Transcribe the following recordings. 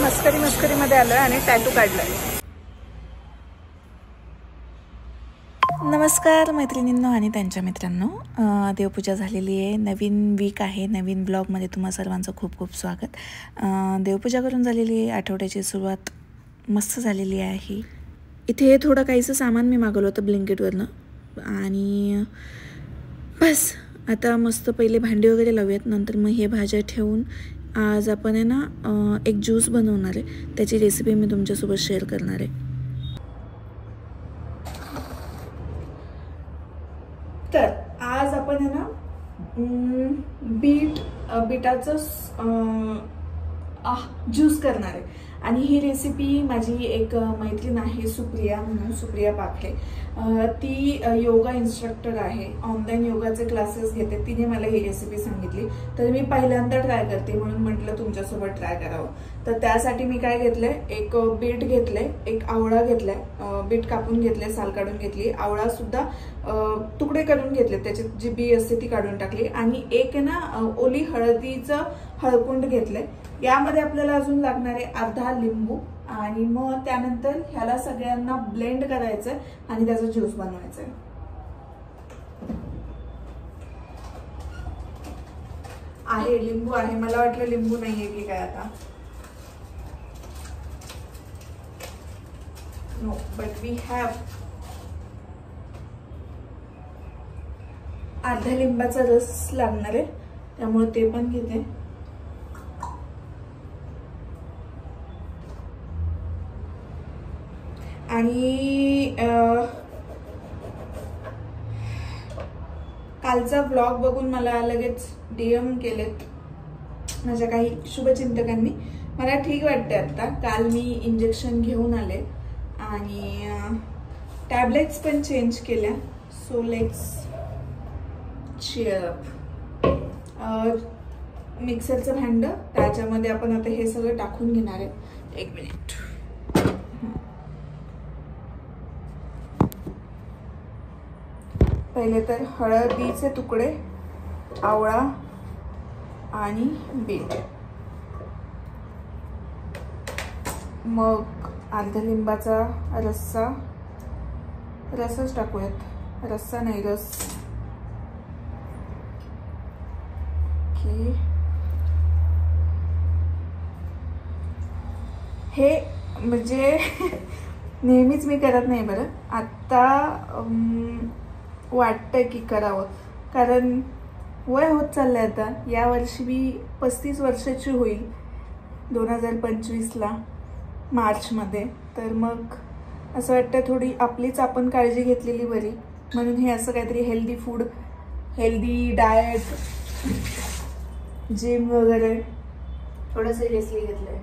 मस्करीमध्ये आलोय आणि टॅटू काढलाय. नमस्कार मैत्रिणींनो आणि त्यांच्या मित्रांनो, देवपूजा झालेली आहे. नवीन वीक आहे. नवीन ब्लॉगमध्ये तुम्हा सर्वांचं खूप खूप स्वागत. देवपूजा करून झालेली आहे. आठवड्याची सुरुवात मस्त झालेली आहे. इथे थोडं काहीचं सामान मी मागवलं होतं ब्लिंकिटवरनं आणि बस आता मस्त पहिले भांडी वगैरे लावूयात, नंतर मग हे भाज्या ठेवून आज आपण आहे ना एक ज्यूस बनवणार आहे. त्याची रेसिपी मी तुमच्यासोबत शेअर करणार आहे. तर आज आपण आहे ना बीटाचं ज्यूस करणार आहे आणि ही रेसिपी माझी एक मैत्रीण आहे सुप्रिया म्हणून, सुप्रिया पाखले. ती योगा इन्स्ट्रक्टर आहे, ऑनलाईन योगाचे क्लासेस घेते. तिने मला ही रेसिपी सांगितली, तर मी पहिल्यांदा ट्राय करते म्हणून म्हटलं तुमच्यासोबत ट्राय करावं. तर त्यासाठी मी काय घेतलंय, एक बीट घेतलंय, एक आवळा घेतलाय. बीट कापून घेतले, साल काढून घेतली. आवळा सुद्धा तुकडे करून घेतले, त्याची जी बी असते ती काढून टाकली. आणि एक आहे ना ओली हळदीचं हळकुंड घेतलंय. यामध्ये आपल्याला अजून लागणारे अर्धा लिंबू आणि मग त्यानंतर ह्याला सगळ्यांना ब्लेंड करायचं आणि त्याचा ज्यूस बनवायचा आहे. लिंबू आहे, मला वाटलं लिंबू नाहीये की काय आता. No but we have. अर्ध्या लिंबाचा रस लागणार आहे, त्यामुळे ते पण घेते. आणि कालचा व्लॉग बघून मला लगेच DM केलेत माझ्या काही शुभचिंतकांनी. मला ठीक वाटते आता. काल मी इंजेक्शन घेऊन आले आणि टॅबलेट्स पण चेंज केल्या. So let's cheer up. मिक्सरचं भांडं, त्याच्यामध्ये आपण आता हे सगळं टाकून घेणार आहे. एक मिनिट. पहिले तर हळदीचे तुकडे, आवळा आणि बीट, मग अर्ध्या लिंबाचा रसच टाकूयात. रस्सा नाही, रस. ओके. हे म्हणजे नेहमीच मी करत नाही बरं, आता वाटतंय की करावं, कारण वय होत चाललंय. आता या वर्षी मी 35 वर्षाची होईल 2025ला मार्चमध्ये. तर मग असं वाटतं थोडी आपलीच आपण काळजी घेतलेली बरी, म्हणून हे असं काहीतरी healthy food, healthy diet, gym वगैरे थोडं सिरियसली घेतलंय.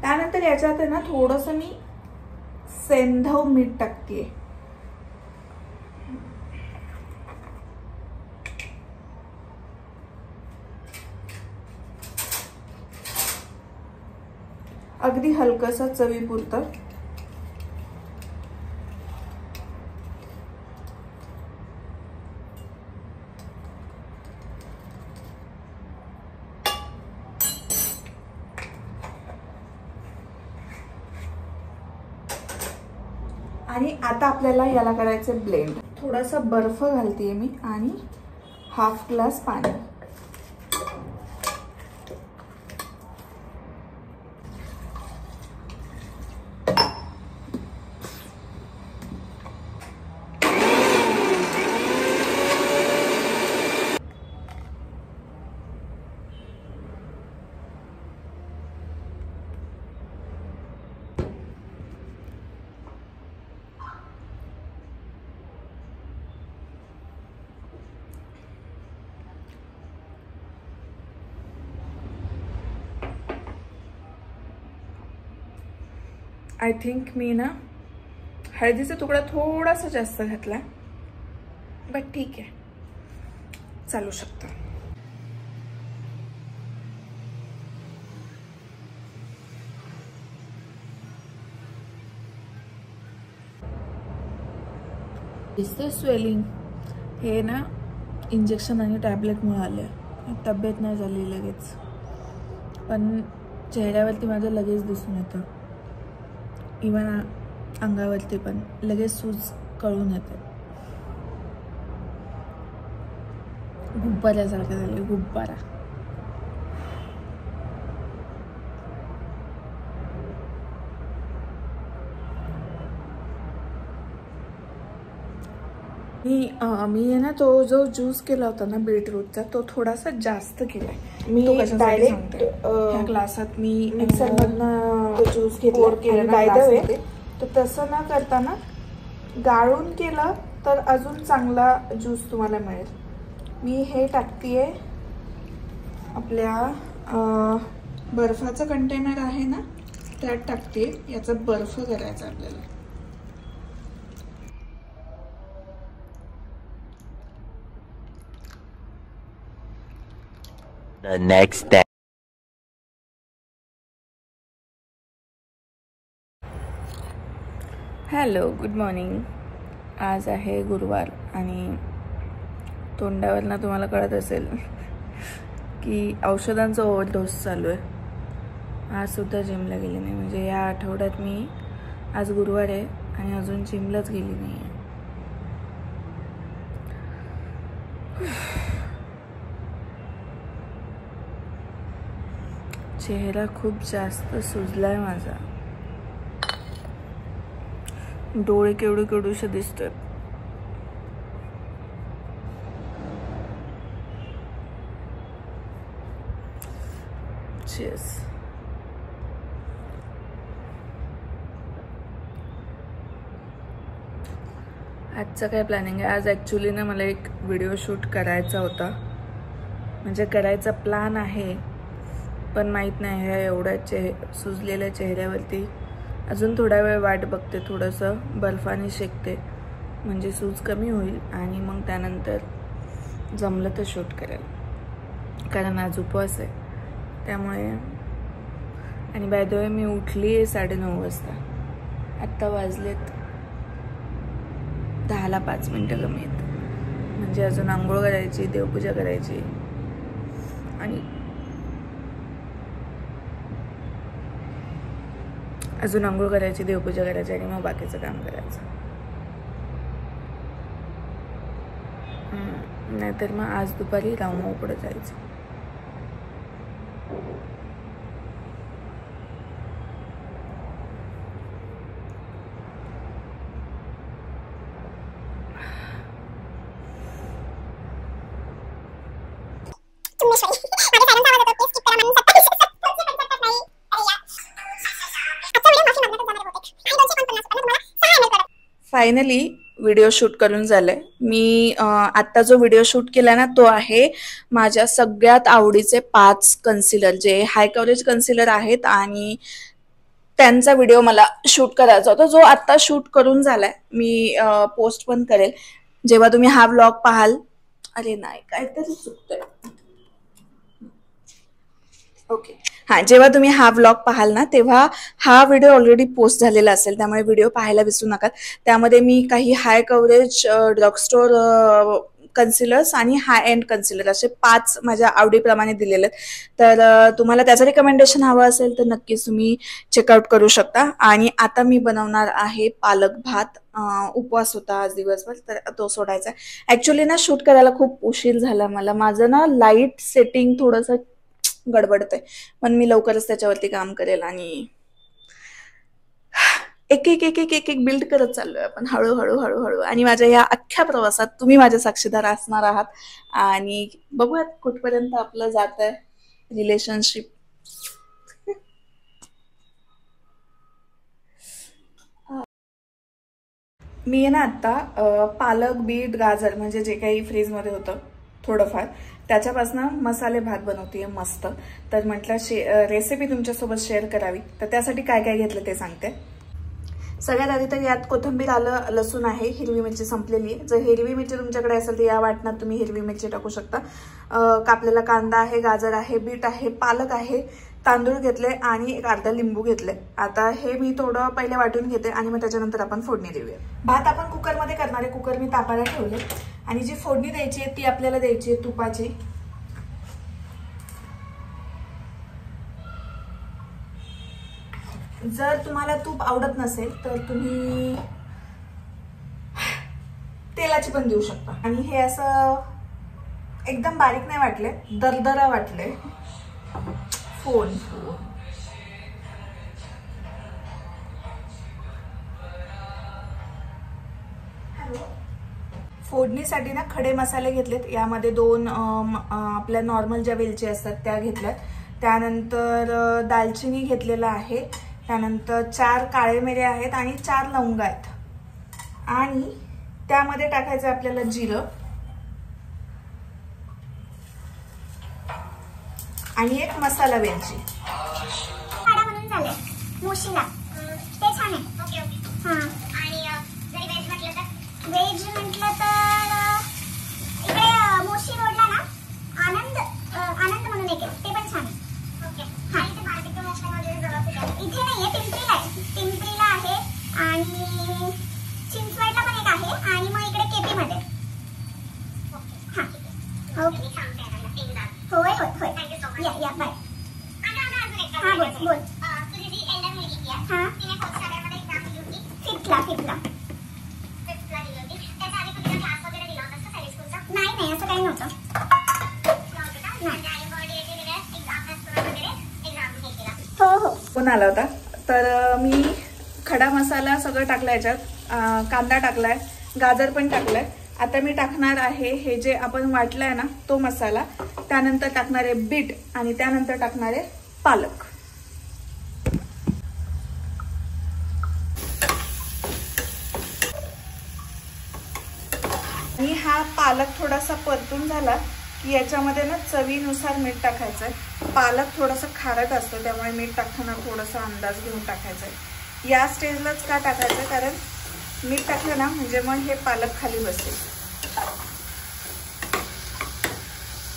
त्यानंतर याच्यात आहे ना थोडंसं मी सेंधव मीठ टाकते. अगदी हलकसं चवीपुरतं. आणि आता आपल्याला याला करायचं ब्लेंड. थोडासा बर्फ घालते मी आणि हाफ ग्लास पाणी. आय थिंक मी ना हळदीचा तुकडा थोडासा जास्त घातला, बट ठीक आहे, चालू शकतं. दिसते स्वेलिंग, हे ना इंजेक्शन आणि टॅबलेटमुळे आले. तब्येत नाही झाली लगेच, पण चेहऱ्यावरती माझं लगेच दिसून येतं, इवन अंगावरती पण लगेच सूज कळून येते. गुब्बाऱ्यासारखं झालं, गुब्बारा. मी आहे ना, तो जो ज्यूस केला होता ना बीटरूटचा, तो थोडासा जास्त केलाय मी. डायरेक्ट ह्या ग्लासात मी मिक्सरमधनं ज्यूस घेतला. तर तसं न करताना गाळून केलं तर अजून चांगला ज्यूस तुम्हाला मिळेल. मी हे टाकतेय आपल्या बर्फाचं कंटेनर आहे ना, त्यात टाकते. याचा बर्फ करायचा आपल्याला. The next day. Hello, good morning. आज आहे गुरुवार आणि तोंडावरनं तुम्हाला कळत असेल की औषधांचा ओव्हरडोस चालू आहे. आज सुद्धा जिमला गेली नाही, म्हणजे या आठवड्यात मी, आज गुरुवार आहे आणि अजून जिमलाच गेली नाही आहे. चेहरा खूप जास्त सुजलाय माझा. डोळे केवढूशे दिसतात. चेस. आजचं काय प्लॅनिंग आहे? आज ॲक्च्युली ना मला एक व्हिडिओ शूट करायचा होता, म्हणजे करायचा प्लॅन आहे, पण माहीत नाही ह्या एवढ्या सुजलेल्या चेहऱ्यावरती अजून थोडा वेळ वाट बघते. थोडंसं बर्फाने शेकते म्हणजे सूज कमी होईल आणि मग त्यानंतर जमलं तर शूट करेल, कारण आज उपवास आहे त्यामुळे. आणि बाय द वे मी उठली आहे 9:30 वाजता. आत्ता वाजलेत 10ला 5 मिनटं कमी आहेत, म्हणजे अजून आंघोळ करायची, देवपूजा करायची आणि देवपूजा करायची आणि मग बाकीचं काम करायचं. नाहीतर मग आज दुपारी रामभाऊ पुढे जायचं. फायनली व्हिडिओ शूट करून झालंय. मी आत्ता जो व्हिडिओ शूट केला ना, तो आहे माझ्या सगळ्यात आवडीचे 5 कन्सिलर, जे हाय कव्हरेज कन्सिलर आहेत, आणि त्यांचा व्हिडिओ मला शूट करायचा होता, जो आत्ता शूट करून झालाय. मी पोस्ट पण करेल जेव्हा तुम्ही हा व्लॉग पाहाल. अरे नाही, काहीतरी चुकतंय. ओके, हां, जेव्हा तुम्ही हा व्लॉग पाहाल ना, तेव्हा हा व्हिडिओ ऑलरेडी पोस्ट झालेला असेल, त्यामुळे व्हिडिओ पाहायला विसरू नका. त्यामध्ये मी काही हाय कव्हरेज ड्रगस्टोर कन्सिलर्स आणि हाय एंड कन्सिलर असे 5 माझ्या आवडीप्रमाणे दिलेले आहेत. तर तुम्हाला त्याचं रिकमेंडेशन हवं असेल तर नक्कीच तुम्ही चेकआउट करू शकता. आणि आता मी बनवणार आहे पालक भात. उपवास होता आज दिवसभर, तर तो सोडायचा. ॲक्च्युली ना शूट करायला खूप उशीर झाला मला. माझं ना लाईट सेटिंग थोडंसं गडबडतंय, पण मी लवकरच त्याच्यावरती काम करेल आणि एक एक बिल्ड करत चाललोय आपण हळूहळू. आणि माझ्या या अख्ख्या प्रवासात तुम्ही माझे साक्षीदार असणार आहात आणि बघूयात कुठपर्यंत आपलं जात आहे रिलेशनशिप. मी ना आत्ता पालक, बीट, गाजर म्हणजे जे काही फ्रीजमध्ये होतं थोडंफार, त्याच्यापासून मसाले भात बनवते मस्त. तर म्हटलं रेसिपी तुमच्यासोबत शेअर करावी. तर त्यासाठी काय काय घेतलं ते सांगते. सगळ्यात आधी तर यात कोथिंबीर, आलं, लसूण आहे. हिरवी मिरची संपलेली आहे. जर हिरवी मिरची तुमच्याकडे असेल तर या वाटणात तुम्ही हिरवी मिरची टाकू शकता. कापलेला कांदा आहे, गाजर आहे, बीट आहे, पालक आहे, तांदूळ घेतले आणि एक अर्धा लिंबू घेतले. आता हे मी थोडं पहिले वाटून घेते आणि मग त्याच्यानंतर आपण फोडणी देऊया. भात आपण कुकरमध्ये करणार आहे. कुकर मी तापायला ठेवले आणि जी फोडणी द्यायची आहे ती आपल्याला द्यायची आहे तुपाची. जर तुम्हाला तूप आवडत नसेल तर तुम्ही तेलाची पण देऊ शकता. आणि हे असं एकदम बारीक नाही वाटले, दरदरा वाटले. फोन फोडणीसाठी ना खडे मसाले घेतलेत. यामध्ये 2 आपल्या नॉर्मल ज्या वेलची असतात त्या घेतल्यात. त्यानंतर दालचिनी घेतलेला आहे. त्यानंतर 4 काळे मिरे आहेत आणि 4 लवंग आहेत. आणि त्यामध्ये टाकायचं आपल्याला जिरं आणि 1 मसाला वेलची. म्हणून झाले मोशीला ते छान आहे. Okay okay. हां. आणि जरी वेज म्हटलं तर इकडे मोशी रोडला ना आनंद म्हणून एक ते पण छान आहे. ओके. हां. इथे बार्बिक्यू मोशन वगैरे जवळ इथे नाहीये, पिंपरीला आहे. पिंपरीला आहे आणि चिंचवडला पण एक आहे आणि मग इकडे केपी मध्ये. ओके. हां. ओके. मी सांगते त्यांना पिंग दाल. होय होय होय. Thank you so much. या बाय. हां बोल बोल. तुझी जी एल्डर मुलगी आहे हां तिने फोर्थ स्टँडर्डमध्ये एक्झाम दिली होती. फिफ्थला दिली होती. त्याच्या आधी तू तिला क्लास वगैरे दिला होतास का सायन्स स्कूलचा? नाही असं काही नव्हतं. हो कोण आला होता. तर मी खडा मसाला सगळं टाकला, याच्यात कांदा टाकलाय, गाजर पण टाकलाय. आता मी टाकणार आहे हे जे आपण वाटलाय ना तो मसाला. त्यानंतर टाकणार आहे बीट आणि त्यानंतर टाकणार आहे पालक. आणि हा पालक थोडासा परतून झाला की याच्यामध्ये ना चवीनुसार मीठ टाकायचंय. पालक थोडासा खारट असतो त्यामुळे मीठ टाकताना थोडासा अंदाज घेऊन टाकायचंय. या स्टेजलाच का टाकायचं, कारण मीठ टाकलं ना म्हणजे मग हे पालक खाली बसेल.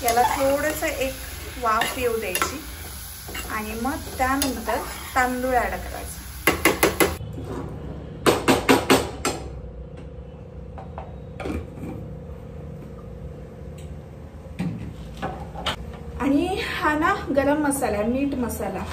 याला थोडंसं एक वाफ येऊ द्यायची आणि मग त्यानंतर तांदूळ ऍड करायचं. आणि हा ना गरम मसाला, मीठ मसाला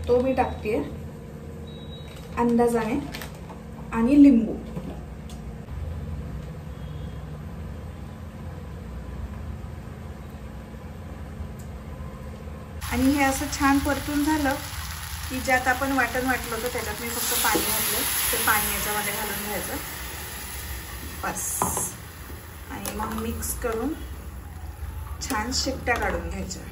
तो मी टाकते अंदाजाने आणि लिंबू. आणि हे असं छान परतून झालं की ज्यात आपण वाटण वाटलं होतं त्याच्यात मी फक्त पाणी घातलं. ते पाणी याच्यामध्ये घालून घ्यायचं बस. आणि मग मिक्स करून छान शिट्ट्या काढून घ्यायच्या.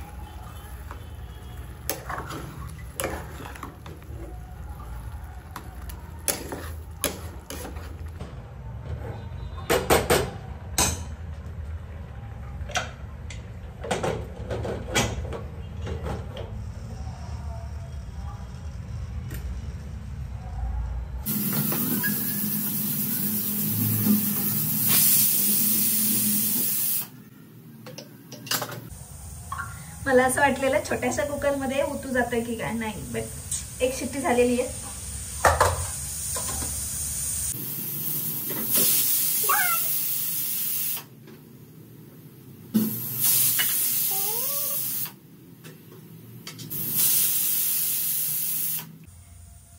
मला असं वाटलेलं छोट्याशा कुकरमध्ये उतू जातंय की काय, नाही, बट एक शिट्टी झालेली आहे.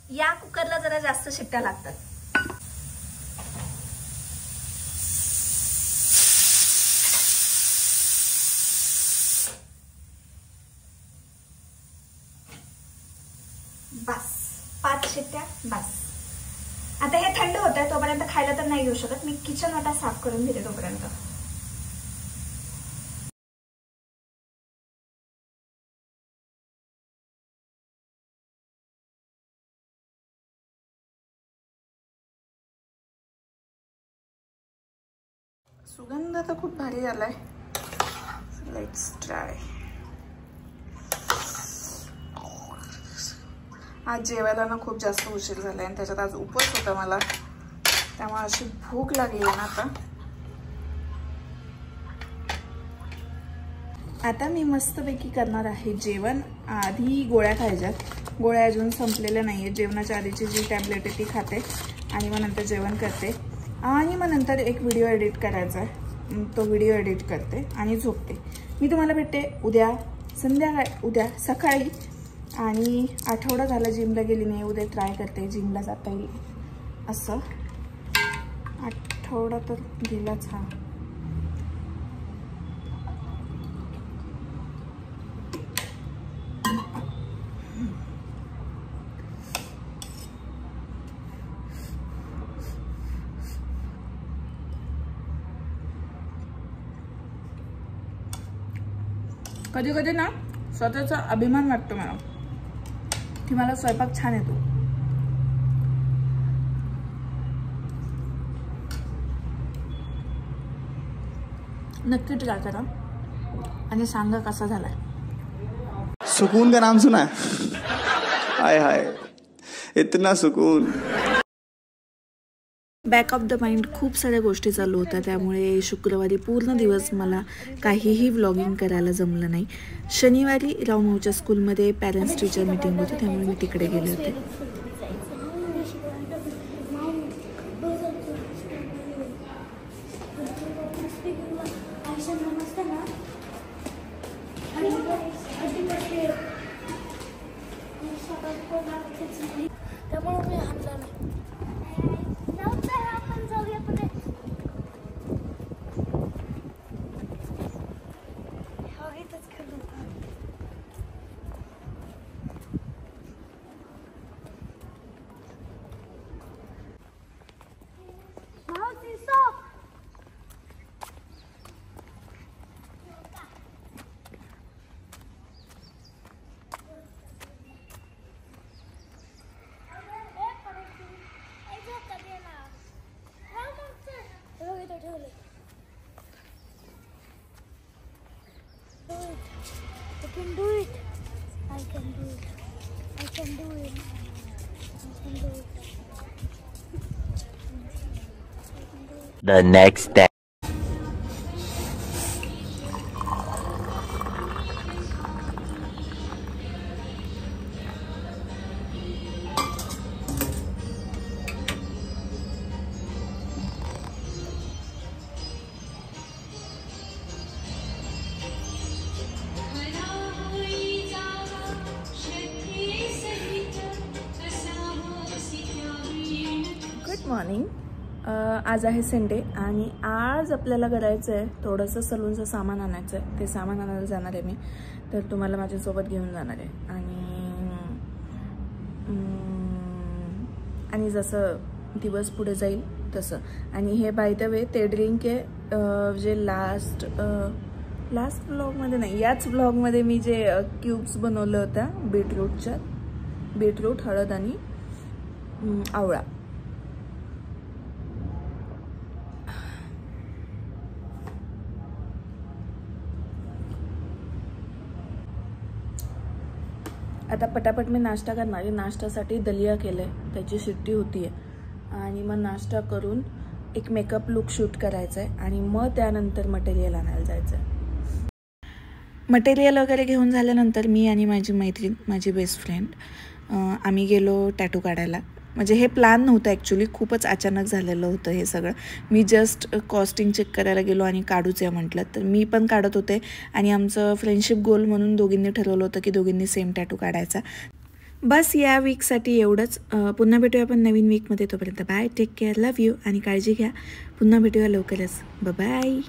या कुकरला जरा जास्त शिट्ट्या लागतात. बस 5 शिट्ट्या बस. आता हे थंड होत आहे तोपर्यंत खायला तर नाही घेऊ शकत. मी किचन वाटा साफ करून घेते तोपर्यंत. सुगंध तर खूप भारी आलाय. Let's try. आज जेवायला ना खूप जास्त उशीर झालाय आणि त्याच्यात आज उपवास होता मला, त्यामुळे अशी भूक लागली आहे ना आता मी मस्तपैकी करणार आहे जेवण. आधी गोळ्या खायच्यात. गोळ्या अजून संपलेल्या नाहीये. जेवणाच्या आधीची जी टॅबलेट आहे ती खाते आणि मग नंतर जेवण करते आणि मग नंतर एक व्हिडिओ एडिट करायचा आहे. तो व्हिडिओ एडिट करते आणि झोपते. मी तुम्हाला भेटते उद्या संध्याकाळी, उद्या सकाळी आणि आठवडा झाला जिमला गेली नाही. उद्या ट्राय करते जिमला जाता येईल असं. आठवडा तर गेलाच हा. कधी कधी ना स्वतःचा अभिमान वाटतो मला की मला स्वयंपाक छान येतो. नक्की ट्राय करा आणि सांगा कसा झालाय. सुकून का नाम सुना? हाय हाय, इतना सुकून. बॅक ऑफ द माइंड खूप साऱ्या गोष्टी चालू होत्या, त्यामुळे शुक्रवारी पूर्ण दिवस मला काहीही व्लॉगिंग करायला जमलं नाही. शनिवारी रावमाऊच्या स्कूलमध्ये पॅरेंट्स टीचर मीटिंग होती, त्यामुळे मी तिकडे गेले होते. I can do it. I can do it. I can do it. I can do it. The next day. Good morning. आज आहे संडे आणि आज आपल्याला करायचं आहे थोडंसं सलूनचं सामान आणायचं आहे. ते सामान आणायला जाणार आहे मी, तर तुम्हाला माझ्यासोबत घेऊन जाणार आहे. आणि जसं दिवस पुढे जाईल तसं. आणि हे बाय द वे ते ड्रिंक आहे जे लास्ट व्लॉगमध्ये नाही, याच व्लॉगमध्ये मी जे क्यूब्स बनवलं होतं बीटरूटच्या, बीटरूट, हळद आणि आवळा. आता पटापट मी नाश्ता करणार आहे. नाश्त्यासाठी दलिया केलं आहे, त्याची शिट्टी होती आहे. आणि मग नाश्ता करून एक मेकअप लुक शूट करायचा आहे आणि मग त्यानंतर मटेरियल आणायला जायचं आहे. मटेरियल वगैरे घेऊन झाल्यानंतर मी आणि माझी मैत्रीण, माझी बेस्ट फ्रेंड, आम्ही गेलो टॅटू काढायला. म्हणजे हे प्लॅन नव्हतं ॲक्च्युली, खूपच अचानक झालेलं होतं हे सगळं. मी जस्ट कॉस्टिंग चेक करायला गेलो आणि काढूच या म्हटलं, तर मी पण काढत होते. आणि आमचं फ्रेंडशिप गोल म्हणून दोघींनी ठरवलं होतं की दोघींनी सेम टॅटू काढायचा. बस या वीकसाठी एवढंच. पुन्हा भेटूया आपण नवीन वीकमध्ये. तोपर्यंत bye, take care, love you आणि काळजी घ्या. पुन्हा भेटूया लवकरच. बाय.